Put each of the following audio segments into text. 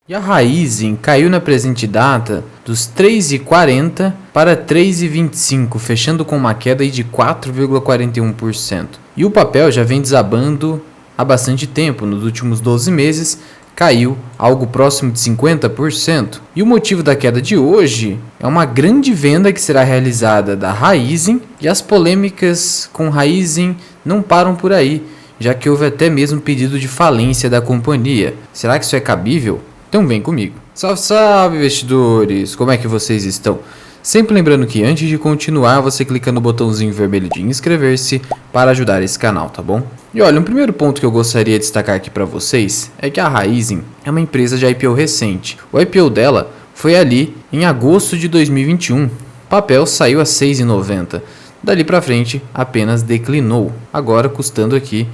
E a Raízen caiu na presente data dos 3,40 para 3,25, fechando com uma queda aí de 4,41%. E o papel já vem desabando há bastante tempo, nos últimos 12 meses caiu algo próximo de 50%. E o motivo da queda de hoje é uma grande venda que será realizada da Raízen, e as polêmicas com Raízen não param por aí, já que houve até mesmo pedido de falência da companhia. Será que isso é cabível? Então vem comigo. Salve, salve, investidores! Como é que vocês estão? Sempre lembrando que antes de continuar, você clica no botãozinho vermelho de inscrever-se para ajudar esse canal, tá bom? E olha, um primeiro ponto que eu gostaria de destacar aqui para vocês é que a Raízen é uma empresa de IPO recente. O IPO dela foi ali em agosto de 2021. O papel saiu a R$ 6,90. Dali para frente apenas declinou, agora custando aqui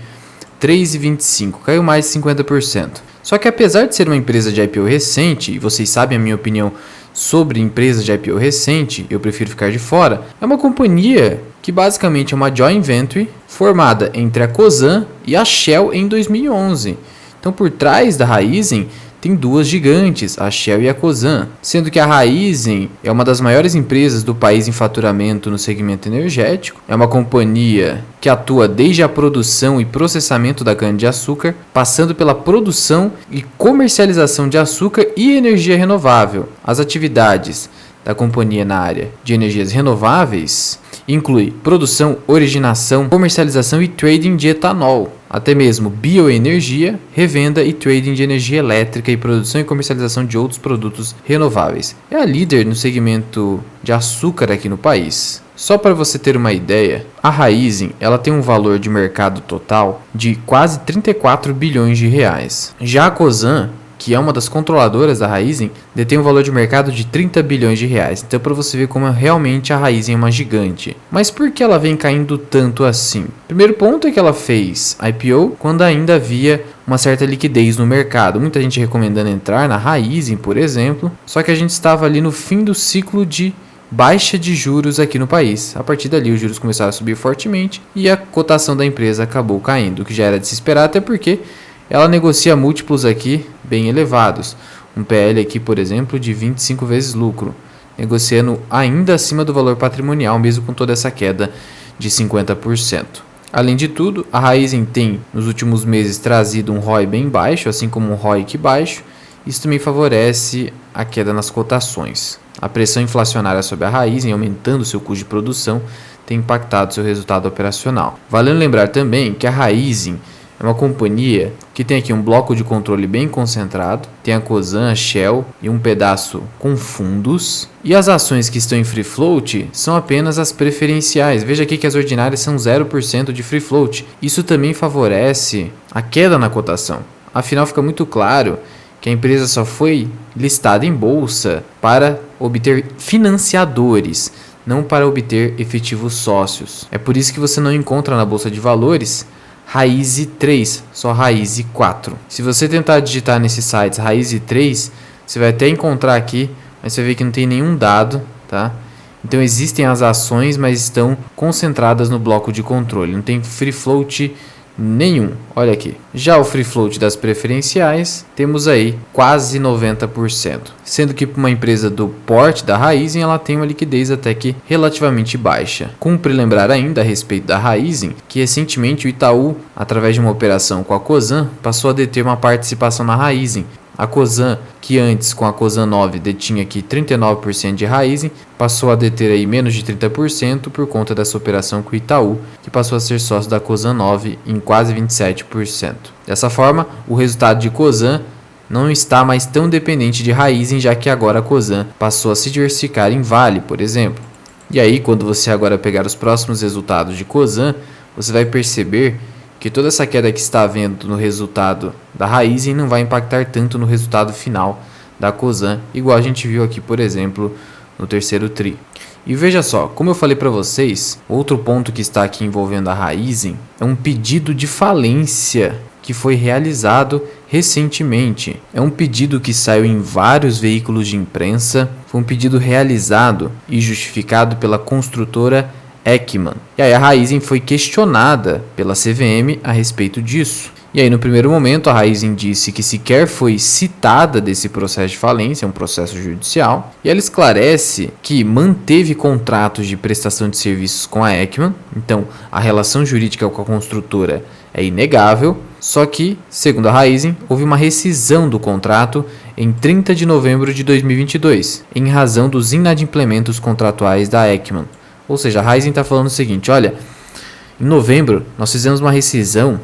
R$ 3,25, caiu mais de 50%. Só que apesar de ser uma empresa de IPO recente, e vocês sabem a minha opinião sobre empresas de IPO recente, eu prefiro ficar de fora, é uma companhia que basicamente é uma joint venture formada entre a Cosan e a Shell em 2011. Então por trás da Raízen tem duas gigantes, a Shell e a Cosan, sendo que a Raízen é uma das maiores empresas do país em faturamento no segmento energético, é uma companhia que atua desde a produção e processamento da cana-de-açúcar, passando pela produção e comercialização de açúcar e energia renovável. As atividades da companhia na área de energias renováveis inclui produção, originação, comercialização e trading de etanol, até mesmo bioenergia, revenda e trading de energia elétrica e produção e comercialização de outros produtos renováveis. É a líder no segmento de açúcar aqui no país. Só para você ter uma ideia, a Raízen ela tem um valor de mercado total de quase 34 bilhões de reais. Já a Cosan, que é uma das controladoras da Raízen, detém um valor de mercado de 30 bilhões de reais. Então para você ver como realmente a Raízen é uma gigante. Mas por que ela vem caindo tanto assim? Primeiro ponto é que ela fez IPO quando ainda havia uma certa liquidez no mercado. Muita gente recomendando entrar na Raízen, por exemplo. Só que a gente estava ali no fim do ciclo de baixa de juros aqui no país. A partir dali os juros começaram a subir fortemente e a cotação da empresa acabou caindo, o que já era de se esperar, até porque ela negocia múltiplos aqui bem elevados. Um PL aqui, por exemplo, de 25 vezes lucro, negociando ainda acima do valor patrimonial, mesmo com toda essa queda de 50%. Além de tudo, a Raízen tem, nos últimos meses, trazido um ROI bem baixo, assim como um ROIC baixo. Isso também favorece a queda nas cotações. A pressão inflacionária sobre a Raízen, aumentando seu custo de produção, tem impactado seu resultado operacional. Valendo lembrar também que a Raízen é uma companhia que tem aqui um bloco de controle bem concentrado, tem a Cosan, a Shell e um pedaço com fundos. E as ações que estão em free float são apenas as preferenciais. Veja aqui que as ordinárias são 0% de free float. Isso também favorece a queda na cotação. Afinal, fica muito claro que a empresa só foi listada em bolsa para obter financiadores, não para obter efetivos sócios. É por isso que você não encontra na bolsa de valores Raízen 3, só Raízen 4. Se você tentar digitar nesses sites Raízen 3, você vai até encontrar aqui, mas você vai ver que não tem nenhum dado, tá? Então existem as ações, mas estão concentradas no bloco de controle, não tem free float nenhum. Olha aqui. Já o free float das preferenciais, temos aí quase 90%. Sendo que para uma empresa do porte da Raízen, ela tem uma liquidez até que relativamente baixa. Cumpre lembrar ainda a respeito da Raízen, que recentemente o Itaú, através de uma operação com a Cosan, passou a deter uma participação na Raízen. A Cosan, que antes com a Cosan 9 detinha aqui 39% de Raízen, passou a deter aí menos de 30% por conta dessa operação com o Itaú, que passou a ser sócio da Cosan 9 em quase 27%. Dessa forma, o resultado de Cosan não está mais tão dependente de Raízen, já que agora a Cosan passou a se diversificar em Vale, por exemplo. E aí, quando você agora pegar os próximos resultados de Cosan, você vai perceber que toda essa queda que está havendo no resultado da Raízen não vai impactar tanto no resultado final da Cosan, igual a gente viu aqui, por exemplo, no terceiro tri. E veja só, como eu falei para vocês, outro ponto que está aqui envolvendo a Raízen é um pedido de falência que foi realizado recentemente. É um pedido que saiu em vários veículos de imprensa, foi um pedido realizado e justificado pela construtora Eckman. E aí a Raízen foi questionada pela CVM a respeito disso. E aí no primeiro momento a Raizen disse que sequer foi citada desse processo de falência, é um processo judicial, e ela esclarece que manteve contratos de prestação de serviços com a Ekman, então a relação jurídica com a construtora é inegável, só que, segundo a Raizen, houve uma rescisão do contrato em 30 de novembro de 2022, em razão dos inadimplementos contratuais da Ekman. Ou seja, a Raizen está falando o seguinte, olha, em novembro nós fizemos uma rescisão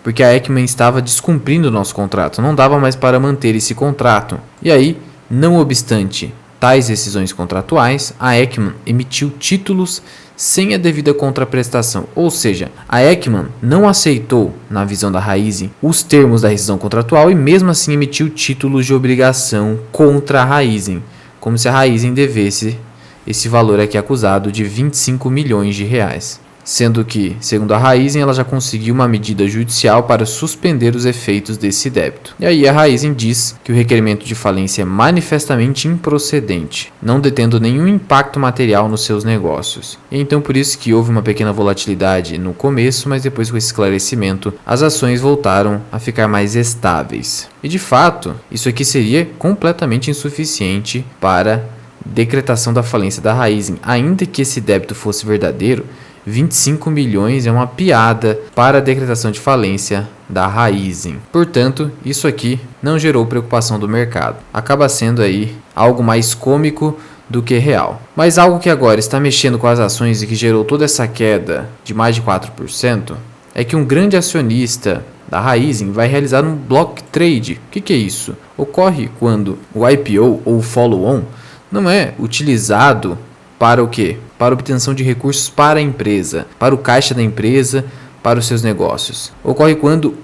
porque a Ekman estava descumprindo o nosso contrato, não dava mais para manter esse contrato. E aí, não obstante tais rescisões contratuais, a Ekman emitiu títulos sem a devida contraprestação, ou seja, a Ekman não aceitou, na visão da Raizen, os termos da rescisão contratual e mesmo assim emitiu títulos de obrigação contra a Raizen, como se a Raizen devesse esse valor aqui acusado de 25 milhões de reais. Sendo que, segundo a Raizen, ela já conseguiu uma medida judicial para suspender os efeitos desse débito. E aí a Raizen diz que o requerimento de falência é manifestamente improcedente, não detendo nenhum impacto material nos seus negócios. E então por isso que houve uma pequena volatilidade no começo, mas depois com esse esclarecimento, as ações voltaram a ficar mais estáveis. E de fato, isso aqui seria completamente insuficiente para decretação da falência da Raizen, ainda que esse débito fosse verdadeiro. 25 milhões é uma piada para a decretação de falência da Raizen. Portanto, isso aqui não gerou preocupação do mercado. Acaba sendo aí algo mais cômico do que real. Mas algo que agora está mexendo com as ações e que gerou toda essa queda de mais de 4% é que um grande acionista da Raizen vai realizar um block trade. O que é isso? Ocorre quando o IPO ou follow-on não é utilizado para o quê? Para obtenção de recursos para a empresa, para o caixa da empresa, para os seus negócios. Ocorre quando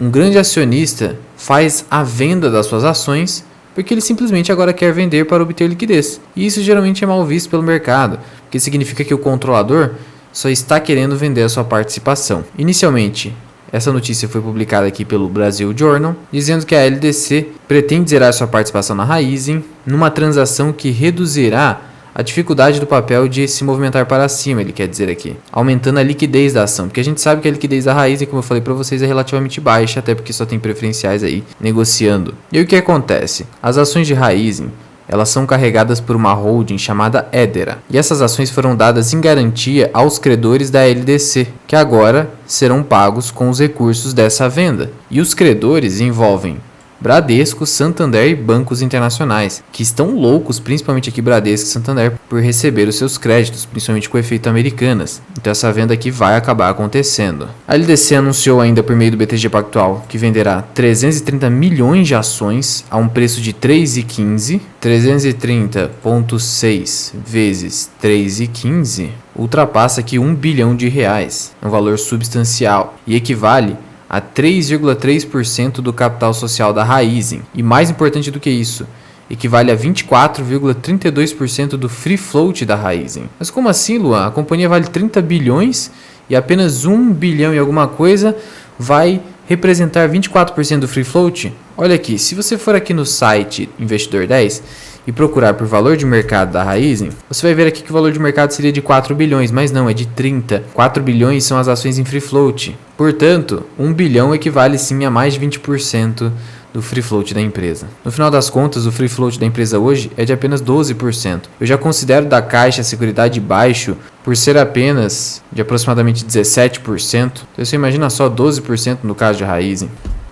um grande acionista faz a venda das suas ações porque ele simplesmente agora quer vender para obter liquidez. E isso geralmente é mal visto pelo mercado, porque significa que o controlador só está querendo vender a sua participação. Inicialmente, essa notícia foi publicada aqui pelo Brasil Journal, dizendo que a LDC pretende zerar sua participação na Raizen numa transação que reduzirá a dificuldade do papel de se movimentar para cima, ele quer dizer aqui, aumentando a liquidez da ação, porque a gente sabe que a liquidez da Raizen, como eu falei para vocês, é relativamente baixa, até porque só tem preferenciais aí negociando. E o que acontece? As ações de Raizen, elas são carregadas por uma holding chamada Edera, e essas ações foram dadas em garantia aos credores da LDC, que agora serão pagos com os recursos dessa venda. E os credores envolvem Bradesco, Santander e bancos internacionais, que estão loucos, principalmente aqui Bradesco e Santander, por receber os seus créditos, principalmente com o efeito Americanas. Então essa venda aqui vai acabar acontecendo. A LDC anunciou ainda por meio do BTG Pactual que venderá 330 milhões de ações a um preço de 3,15, 330,6 vezes 3,15 ultrapassa aqui 1 bilhão de reais, um valor substancial, e equivale a 3,3% do capital social da Raizen. E mais importante do que isso, equivale a 24,32% do free float da Raizen. Mas como assim, Luan? A companhia vale 30 bilhões e apenas 1 bilhão e alguma coisa vai representar 24% do free float? Olha aqui, se você for aqui no site Investidor 10 e procurar por valor de mercado da Raizen, você vai ver aqui que o valor de mercado seria de 4 bilhões, mas não, é de 30. 4 bilhões são as ações em free float. Portanto, 1 bilhão equivale sim a mais de 20% do free float da empresa. No final das contas, o free float da empresa hoje é de apenas 12%. Eu já considero da Caixa a Seguridade baixo por ser apenas de aproximadamente 17%. Então você imagina só 12% no caso de Raizen.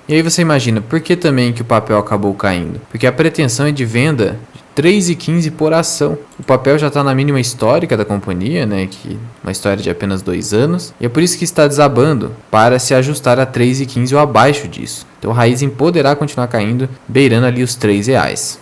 E aí você imagina, por que também que o papel acabou caindo? Porque a pretensão é de venda de 3,15 por ação. O papel já está na mínima histórica da companhia, né, que uma história de apenas 2 anos, e é por isso que está desabando para se ajustar a 3,15 ou abaixo disso. Então a Raizen poderá continuar caindo, beirando ali os R$3.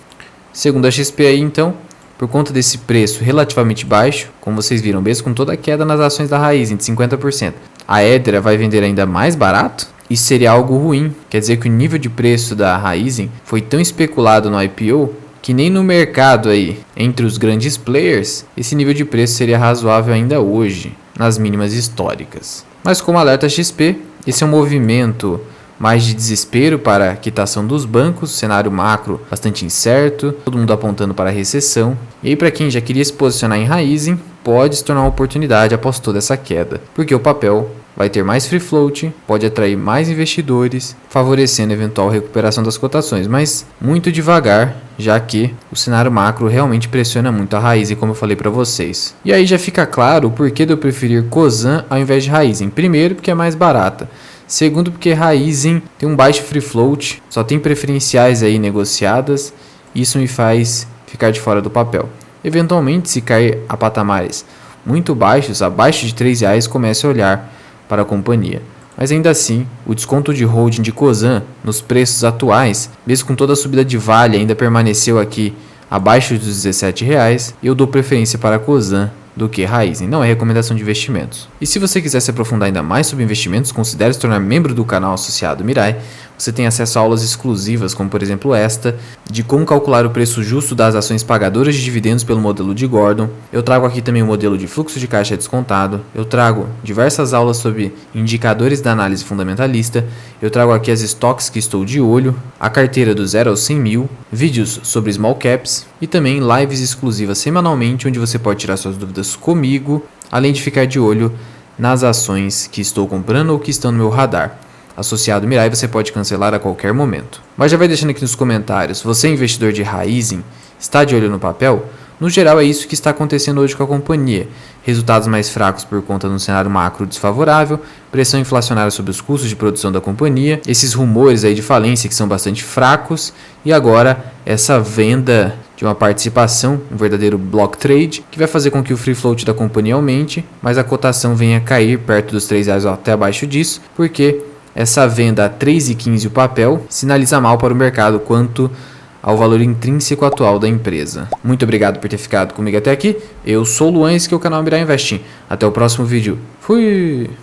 Segundo a XP aí, então, por conta desse preço relativamente baixo, como vocês viram, mesmo com toda a queda nas ações da Raizen de 50%, a Edera vai vender ainda mais barato? Isso seria algo ruim, quer dizer que o nível de preço da Raizen foi tão especulado no IPO que nem no mercado aí, entre os grandes players, esse nível de preço seria razoável ainda hoje, nas mínimas históricas. Mas como alerta XP, esse é um movimento mais de desespero para a quitação dos bancos, cenário macro bastante incerto, todo mundo apontando para a recessão. E aí para quem já queria se posicionar em Raizen, pode se tornar uma oportunidade após toda essa queda, porque o papel vai ter mais free float, pode atrair mais investidores, favorecendo a eventual recuperação das cotações, mas muito devagar, já que o cenário macro realmente pressiona muito a Raizen, como eu falei para vocês. E aí já fica claro o porquê de eu preferir Cosan ao invés de Raizen. Primeiro, porque é mais barata. Segundo, porque Raizen tem um baixo free float, só tem preferenciais aí negociadas, isso me faz ficar de fora do papel. Eventualmente, se cair a patamares muito baixos, abaixo de R$3, comece a olhar para a companhia. Mas ainda assim, o desconto de holding de Cosan nos preços atuais, mesmo com toda a subida de Vale, ainda permaneceu aqui abaixo dos R$17, e eu dou preferência para Cosan do que Raizen, não é recomendação de investimentos. E se você quiser se aprofundar ainda mais sobre investimentos, considere se tornar membro do canal associado Mirai. Você tem acesso a aulas exclusivas, como por exemplo esta, de como calcular o preço justo das ações pagadoras de dividendos pelo modelo de Gordon. Eu trago aqui também o modelo de fluxo de caixa descontado. Eu trago diversas aulas sobre indicadores da análise fundamentalista. Eu trago aqui as stocks que estou de olho, a carteira do 0 aos 100 mil, vídeos sobre small caps e também lives exclusivas semanalmente, onde você pode tirar suas dúvidas comigo, além de ficar de olho nas ações que estou comprando ou que estão no meu radar. Associado Mirai, você pode cancelar a qualquer momento. Mas já vai deixando aqui nos comentários, você é investidor de Raizen, está de olho no papel? No geral é isso que está acontecendo hoje com a companhia. Resultados mais fracos por conta de um cenário macro desfavorável, pressão inflacionária sobre os custos de produção da companhia, esses rumores aí de falência que são bastante fracos, e agora essa venda de uma participação, um verdadeiro block trade, que vai fazer com que o free float da companhia aumente, mas a cotação venha a cair perto dos R$3 ou até abaixo disso, porque essa venda a R$3,15 o papel sinaliza mal para o mercado quanto ao valor intrínseco atual da empresa. Muito obrigado por ter ficado comigo até aqui. Eu sou o Luan, esse que é o canal Mirai Investing. Até o próximo vídeo. Fui!